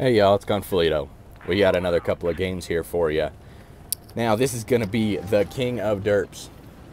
Hey y'all, it's Chonfelito. We got another couple of games here for you. Now this is going to be the king of derps.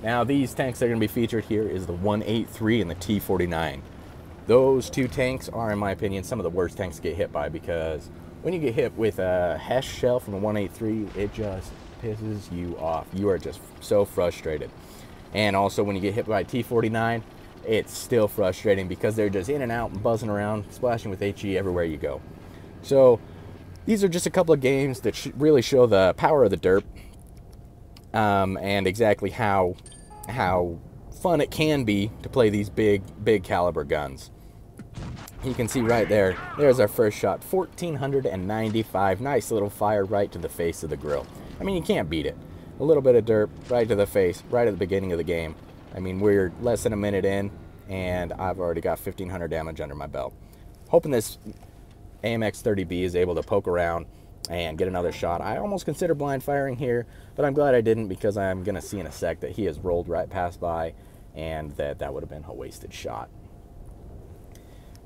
Now these tanks that are going to be featured here is the 183 and the T49. Those two tanks are, in my opinion, some of the worst tanks to get hit by, because when you get hit with a HESH shell from the 183, it just pisses you off. You are just so frustrated. And also when you get hit by a T49, it's still frustrating because they're just in and out and buzzing around, splashing with HE everywhere you go. So these are just a couple of games that really show the power of the derp, and exactly how fun it can be to play these big caliber guns. You can see right there, there's our first shot, 1495. Nice little fire right to the face of the grill. I mean, you can't beat it. A little bit of derp right to the face, right at the beginning of the game. I mean, we're less than a minute in, and I've already got 1500 damage under my belt. Hoping this AMX 30B is able to poke around and get another shot. I almost consider blind firing here, but I'm glad I didn't, because I'm going to see in a sec that he has rolled right past by, and that would have been a wasted shot.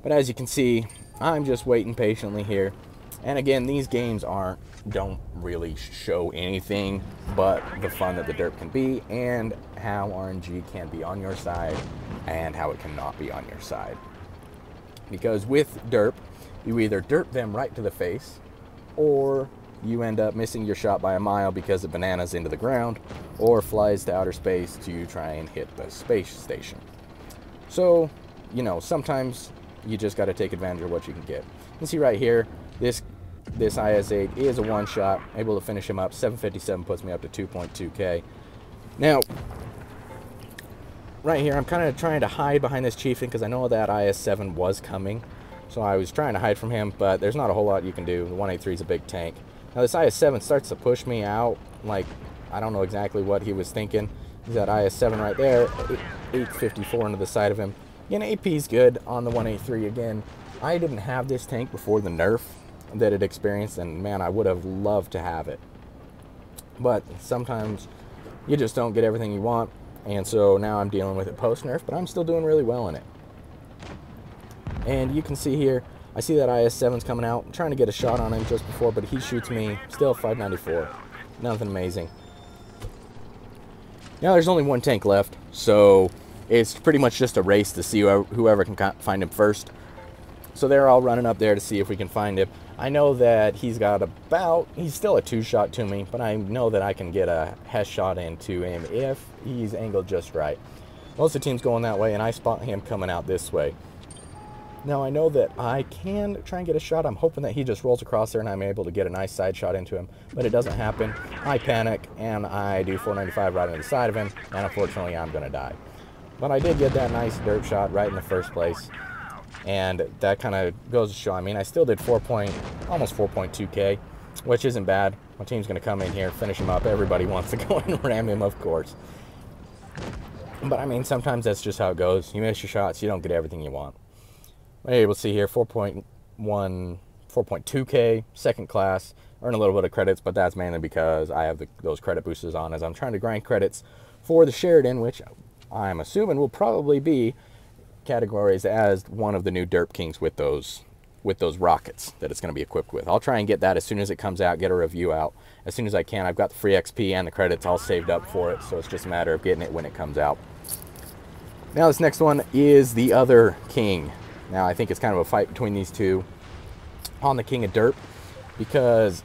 But as you can see, I'm just waiting patiently here. And again, these games don't really show anything but the fun that the derp can be, and how RNG can be on your side and how it cannot be on your side. Because with derp, you either derp them right to the face, or you end up missing your shot by a mile because it bananas into the ground or flies to outer space to try and hit the space station. So, you know, sometimes you just got to take advantage of what you can get. You can see right here, this IS-8 is a one-shot, able to finish him up. 757 puts me up to 2.2k. Now, right here, I'm kind of trying to hide behind this chieftain because I know that IS-7 was coming. So I was trying to hide from him, but there's not a whole lot you can do. The 183 is a big tank. Now this IS-7 starts to push me out. Like, I don't know exactly what he was thinking. He's that IS-7 right there, 854 into the side of him. Again, AP is good on the 183. Again, I didn't have this tank before the nerf that it experienced, and man, I would have loved to have it. But sometimes you just don't get everything you want, and so now I'm dealing with it post-nerf, but I'm still doing really well in it. And you can see here, I see that IS-7's coming out. I'm trying to get a shot on him just before, but he shoots me. Still 594. Nothing amazing. Now there's only one tank left, so it's pretty much just a race to see whoever can find him first. So they're all running up there to see if we can find him. I know that he's still a two-shot to me, but I know that I can get a HESH shot into him if he's angled just right. Most of the team's going that way, and I spot him coming out this way. Now I know that I can try and get a shot. I'm hoping that he just rolls across there and I'm able to get a nice side shot into him, but it doesn't happen. I panic and I do 495 right on the side of him, and unfortunately I'm gonna die. But I did get that nice derp shot right in the first place, and that kind of goes to show. I mean, I still did almost 4.2k, which isn't bad. My team's gonna come in here, finish him up. Everybody wants to go and ram him, of course. But I mean, sometimes that's just how it goes. You miss your shots, you don't get everything you want. I'm able to see here 4.2k, second class, earn a little bit of credits, but that's mainly because I have those credit boosters on as I'm trying to grind credits for the Sheridan, which I'm assuming will probably be categories as one of the new Derp Kings with those rockets that it's going to be equipped with. I'll try and get that as soon as it comes out, get a review out as soon as I can. I've got the free XP and the credits all saved up for it, so it's just a matter of getting it when it comes out. Now this next one is the other king. Now, I think it's kind of a fight between these two on the king of derp, because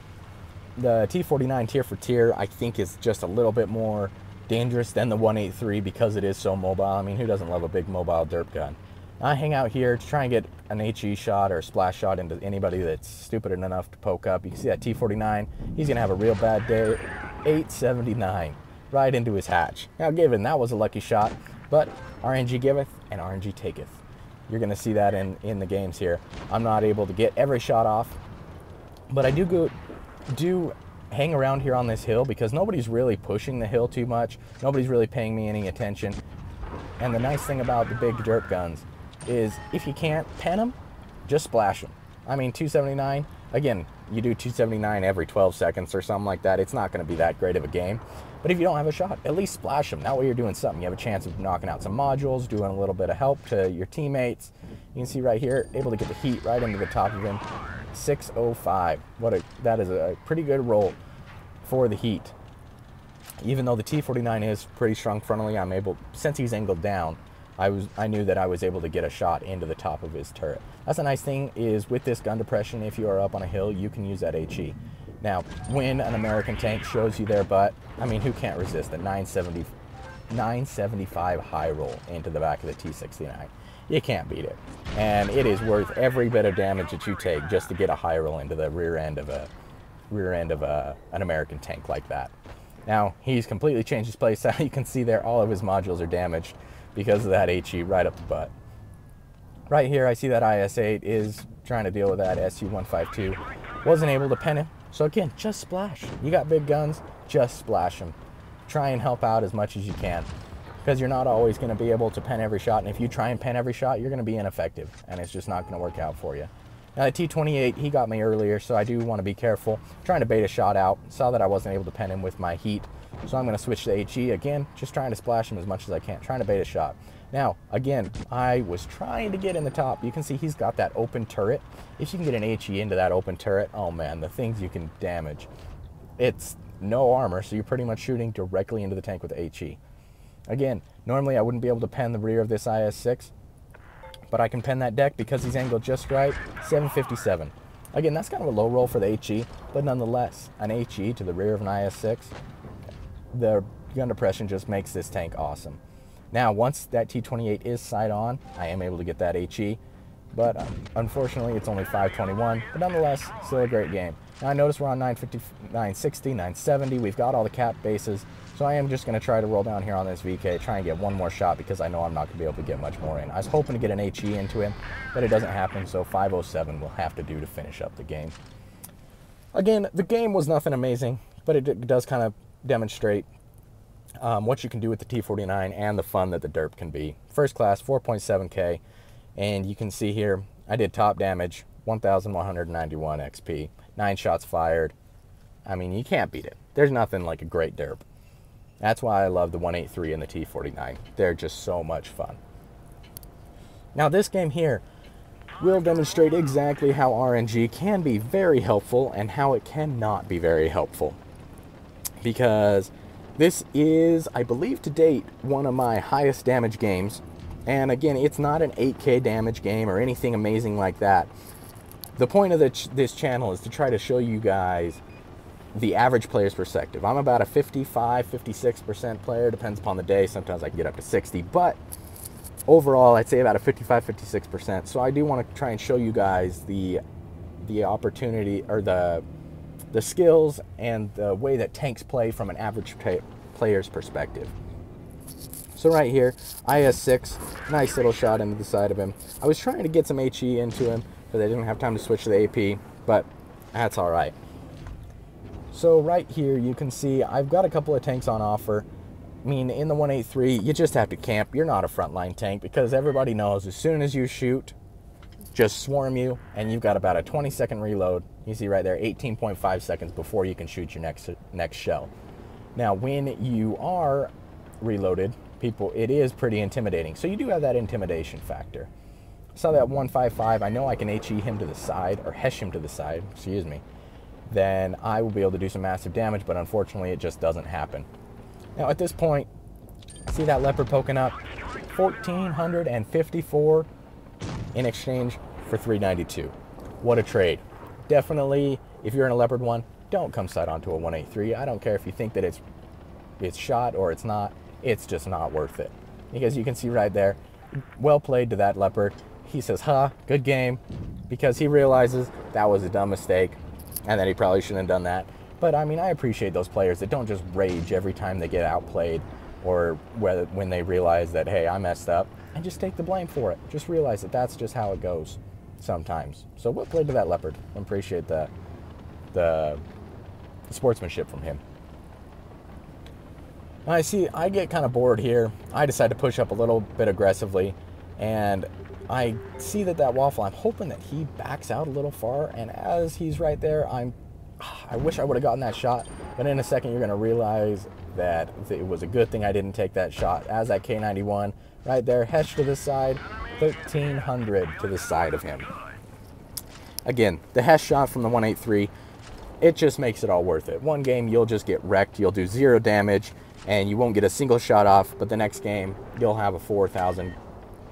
the T49 tier for tier, I think, is just a little bit more dangerous than the 183 because it is so mobile. I mean, who doesn't love a big mobile derp gun? I hang out here to try and get an HE shot or a splash shot into anybody that's stupid enough to poke up. You can see that T49, he's going to have a real bad day. 879 right into his hatch. Now, given that was a lucky shot, but RNG giveth and RNG taketh. You're going to see that in the games here. I'm not able to get every shot off, but I do hang around here on this hill because nobody's really pushing the hill too much. Nobody's really paying me any attention. And the nice thing about the big derp guns is if you can't pen them, just splash them. I mean, 279, again, you do 279 every 12 seconds or something like that. It's not going to be that great of a game. But if you don't have a shot, at least splash them. That way you're doing something. You have a chance of knocking out some modules, doing a little bit of help to your teammates. You can see right here, able to get the heat right into the top of him. 605. That is a pretty good roll for the Heat. Even though the T49 is pretty strong frontally, I'm able, since he's angled down, I knew that I was able to get a shot into the top of his turret. That's a nice thing is with this gun depression, if you are up on a hill, you can use that HE. Now, when an American tank shows you their butt, I mean, who can't resist a 975 high roll into the back of the T69? You can't beat it. And it is worth every bit of damage that you take just to get a high roll into the rear end of an American tank like that. Now, he's completely changed his playstyle. You can see there all of his modules are damaged because of that HE right up the butt. Right here, I see that IS-8 is trying to deal with that SU-152. Wasn't able to pen him. So again, just splash. You got big guns, just splash them. Try and help out as much as you can, because you're not always going to be able to pen every shot. And if you try and pen every shot, you're going to be ineffective, and it's just not going to work out for you. Now, the T28, he got me earlier, so I do want to be careful. Trying to bait a shot out. Saw that I wasn't able to pen him with my Heat, so I'm going to switch to HE again, just trying to splash him as much as I can, trying to bait a shot. Now, again, I was trying to get in the top. You can see he's got that open turret. If you can get an HE into that open turret, oh man, the things you can damage. It's no armor, so you're pretty much shooting directly into the tank with HE. Again, normally I wouldn't be able to pen the rear of this IS-6, but I can pen that deck because he's angled just right, 757. Again, that's kind of a low roll for the HE, but nonetheless, an HE to the rear of an IS-6, the gun depression just makes this tank awesome. Now, once that T28 is sight on, I am able to get that HE, but unfortunately it's only 521, but nonetheless, still a great game. Now I notice we're on 950, 960, 970, we've got all the cap bases, so I am just going to try to roll down here on this VK, try and get one more shot because I know I'm not going to be able to get much more in. I was hoping to get an HE into him, but it doesn't happen, so 507 will have to do to finish up the game. Again, the game was nothing amazing, but it does kind of demonstrate what you can do with the T49 and the fun that the Derp can be. First class, 4.7K, and you can see here, I did top damage, 1,191 XP, 9 shots fired. I mean, you can't beat it. There's nothing like a great Derp. That's why I love the 183 and the T49. They're just so much fun. Now this game here will demonstrate exactly how RNG can be very helpful and how it cannot be very helpful. Because this is, I believe to date, one of my highest damage games. And again, it's not an 8K damage game or anything amazing like that. The point of this channel is to try to show you guys the average player's perspective. I'm about a 55, 56% player, depends upon the day. Sometimes I can get up to 60, but overall, I'd say about a 55, 56%. So I do want to try and show you guys the opportunity, or the skills and the way that tanks play from an average player's perspective. So right here, IS-6, nice little shot into the side of him. I was trying to get some HE into him because I didn't have time to switch to the AP, but that's all right. So right here, you can see I've got a couple of tanks on offer. I mean, in the 183, you just have to camp. You're not a frontline tank because everybody knows as soon as you shoot, just swarm you, and you've got about a 20-second reload. You see right there, 18.5 seconds before you can shoot your next shell. Now, when you are reloaded, it is pretty intimidating. So you do have that intimidation factor. Saw that 155. I know I can HE him to the side, or hesh him to the side, excuse me. Then I will be able to do some massive damage, but unfortunately it just doesn't happen. Now at this point, see that leopard poking up? 1,454 in exchange for 392. What a trade. Definitely, if you're in a leopard one, don't come sight onto a 183. I don't care if you think that it's shot or it's not. It's just not worth it. Because you can see right there, well played to that leopard. He says, huh, good game, because he realizes that was a dumb mistake and that he probably shouldn't have done that. But I mean, I appreciate those players that don't just rage every time they get outplayed, or when they realize that, hey, I messed up, and just take the blame for it. Just realize that that's just how it goes sometimes. So well played to that leopard. I appreciate the sportsmanship from him. Now I get kind of bored here. I decide to push up a little bit aggressively, and I see that waffle, I'm hoping that he backs out a little far, and as he's right there, I wish I would have gotten that shot, but in a second you're going to realize that it was a good thing I didn't take that shot. As that K91 right there, hesh to the side, 1,300 to the side of him. again, the Hess shot from the 183, it just makes it all worth it. One game, you'll just get wrecked. You'll do 0 damage, and you won't get a single shot off. But the next game, you'll have a 4,000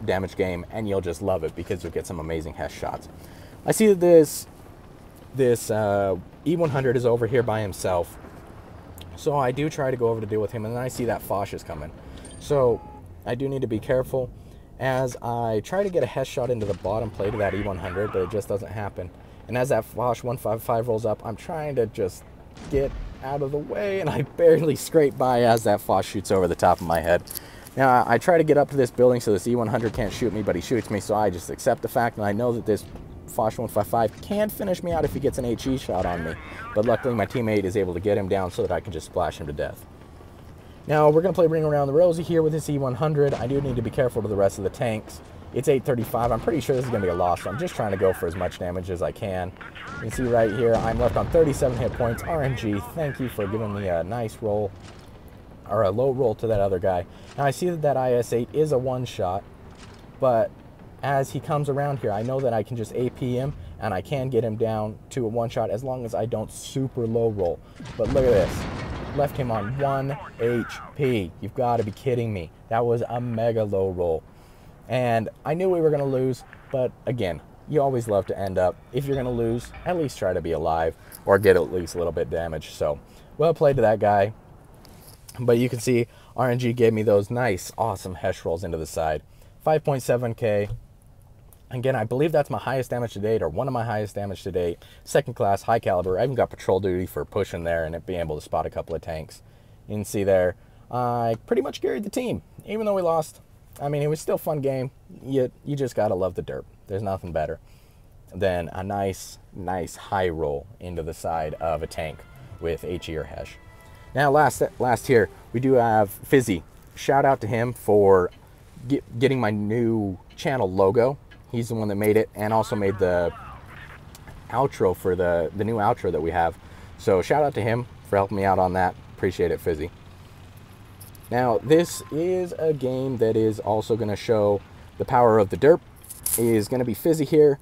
damage game, and you'll just love it because you'll get some amazing Hess shots. I see that this E100 is over here by himself. So I do try to go over to deal with him, and then I see that Foch is coming. So I do need to be careful as I try to get a Hess shot into the bottom plate of that E100, but it just doesn't happen. And as that Foch 155 rolls up, I'm trying to just get out of the way, and I barely scrape by as that Foch shoots over the top of my head. Now, I try to get up to this building so this E100 can't shoot me, but he shoots me, so I just accept the fact, and I know that this Foch 155 can finish me out if he gets an HE shot on me. But luckily, my teammate is able to get him down so that I can just splash him to death. Now, we're going to play Ring Around the Rosie here with this E100. I do need to be careful to the rest of the tanks. It's 835. I'm pretty sure this is going to be a loss, so I'm just trying to go for as much damage as I can. You can see right here, I'm left on 37 hit points. RNG, thank you for giving me a nice roll, or a low roll to that other guy. Now, I see that that IS-8 is a one-shot, but as he comes around here, I know that I can just AP him, and I can get him down to a one-shot as long as I don't super low roll. But look at this. Left him on 1 HP. You've got to be kidding me. That was a mega low roll. And I knew we were going to lose, but again, you always love to end up, if you're going to lose, at least try to be alive or get at least a little bit damaged. So, well played to that guy. But you can see RNG gave me those nice, awesome Hess rolls into the side. 5.7k. Again, I believe that's my highest damage to date, or one of my highest damage to date. Second class, high caliber. I even got patrol duty for pushing there and being able to spot a couple of tanks. You can see there, I pretty much carried the team, even though we lost. I mean, it was still a fun game. You just got to love the derp. There's nothing better than a nice high roll into the side of a tank with HE or Hesh. Now, last here, we do have Fizzy. Shout out to him for getting my new channel logo. He's the one that made it and also made the outro for the new outro that we have. So shout out to him for helping me out on that. Appreciate it, Fizzy. Now, this is a game that is also going to show the power of the derp. It is going to be Fizzy here.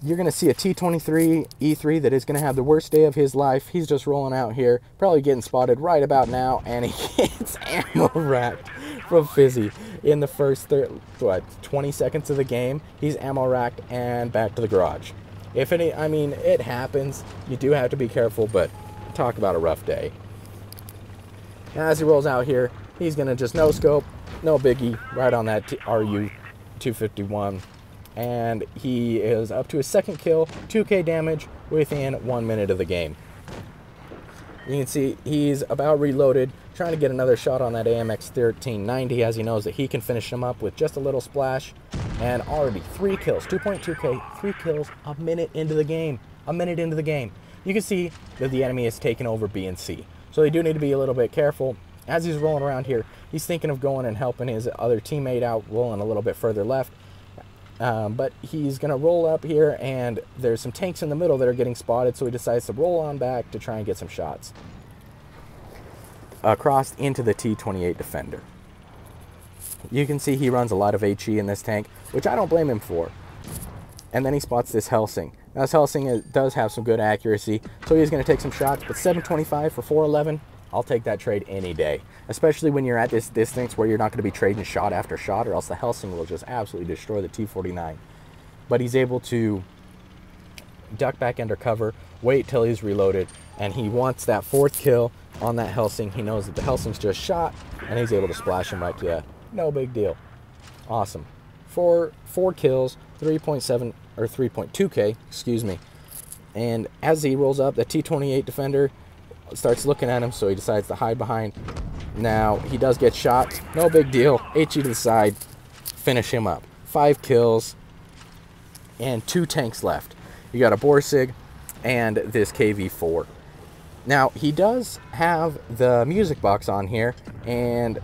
You're going to see a T23 E3 that is going to have the worst day of his life. He's just rolling out here, probably getting spotted right about now, and he gets ammo racked from Fizzy in the first 20 seconds of the game. He's ammo racked and back to the garage. I mean, it happens. You do have to be careful, but talk about a rough day. Now, as he rolls out here, he's going to just no scope, no biggie, right on that RU 251. And he is up to his second kill, 2k damage within 1 minute of the game. You can see he's about reloaded, trying to get another shot on that AMX 1390 as he knows that he can finish him up with just a little splash. And already 3 kills, 2.2k, 3 kills a minute into the game. A minute into the game. You can see that the enemy has taken over B and C. So they do need to be a little bit careful. As he's rolling around here, he's thinking of going and helping his other teammate out, rolling a little bit further left. But he's going to roll up here, and there's some tanks in the middle that are getting spotted, so he decides to roll on back to try and get some shots. Across into the T28 Defender. You can see he runs a lot of HE in this tank, which I don't blame him for. And then he spots this Helsing. Now, this Helsing does have some good accuracy, so he's going to take some shots, but 725 for 411, I'll take that trade any day. Especially when you're at this distance where you're not going to be trading shot after shot, or else the Helsing will just absolutely destroy the T49. But he's able to duck back under cover, wait till he's reloaded, and he wants that 4th kill on that Helsing. He knows that the Helsing's just shot, and he's able to splash him right to you. No big deal. Awesome. 4 kills, 3.7 or 3.2k, excuse me. And as he rolls up, the T28 Defender starts looking at him, so he decides to hide behind. Now, he does get shot. No big deal. HE to the side. Finish him up. 5 kills and 2 tanks left. You got a Borsig and this KV-4. Now, he does have the music box on here, and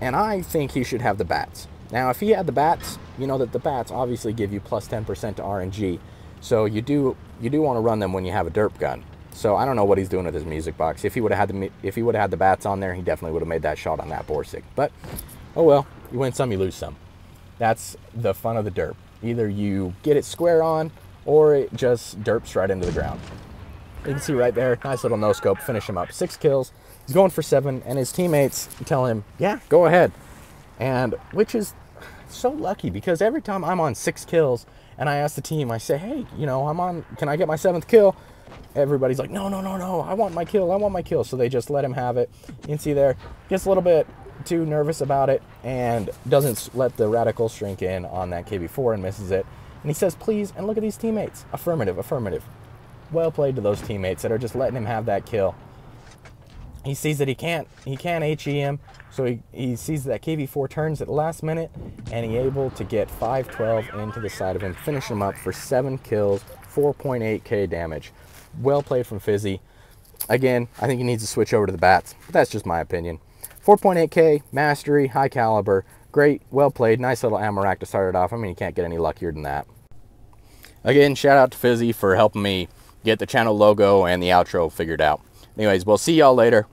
I think he should have the bats. Now, if he had the bats, you know that the bats obviously give you plus 10% to RNG. So you do want to run them when you have a derp gun. So I don't know what he's doing with his music box. If he would have had the bats on there, he definitely would have made that shot on that Borsig. But oh well, you win some, you lose some. That's the fun of the derp. Either you get it square on, or it just derps right into the ground. You can see right there, nice little no scope, finish him up. 6 kills, he's going for 7, and his teammates tell him, yeah, go ahead. And which is so lucky, because every time I'm on 6 kills and I ask the team, I say, hey, you know, can I get my 7th kill? Everybody's like, no, I want my kill. So they just let him have it. You can see there, gets a little bit too nervous about it and doesn't let the radical shrink in on that KV4 and misses it. And he says, please, and look at these teammates. Affirmative. Well played to those teammates that are just letting him have that kill. He sees that he can't HE him, so he sees that KV4 turns at the last minute, and he's able to get 512 into the side of him, finish him up for 7 kills, 4.8k damage. Well played from Fizzy. Again, I think he needs to switch over to the bats, but that's just my opinion. 4.8k, mastery, high caliber, great, well played, nice little ammo rack to start it off. I mean, you can't get any luckier than that. Again, shout out to Fizzy for helping me get the channel logo and the outro figured out. Anyways, we'll see y'all later.